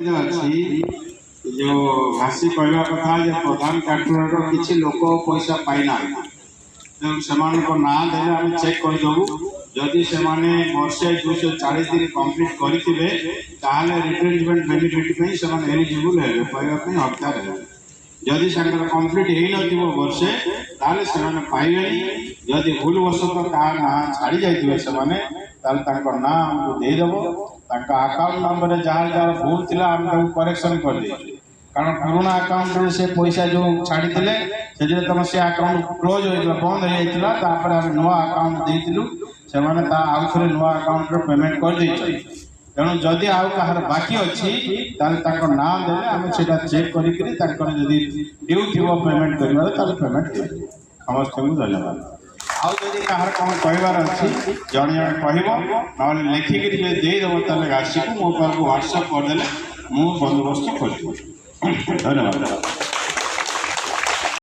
अच्छी जो घासी कहवा कथा प्रधान कार्यालय किसी लोक पैसा पाईना से ना देने आम चेक करदेबू जदि से वर्षे 240 दिन कम्प्लीट करेंगे रिट्रेंचमेंट बेनिफिट एलिजिबल है पाइबापी हकदार है जदि से कम्प्लीट हो वर्षे ताले से पाइबे जदि भूल वर्ष क्या ना छाड़ी जाइए से ना आमको देदेव अकाउंट नंबर जहाँ जहाँ भूल थी आम करेक्शन कर कारण पुराना अकाउंट से पैसा जो छाड़ी से तुम से अकाउंट क्लोज हो बंद हो जाता आम नुआ अकाउंट देलु से आउ थे नुआ अकाउंट पेमेंट कर तेणु जदि आउ कहार बाकी अच्छी ना देने आम से चेक कर ड्यू थी पेमेंट कर पेमेंट समस्त को धन्यवाद। आउ जदि कहार कौन कहबार अच्छी जड़े जड़े कह ना लिखिकी देदेव ताले राशि को मो पाक व्हाट्सएप करदे मुझे बंदोबस्त कर धन्यवाद।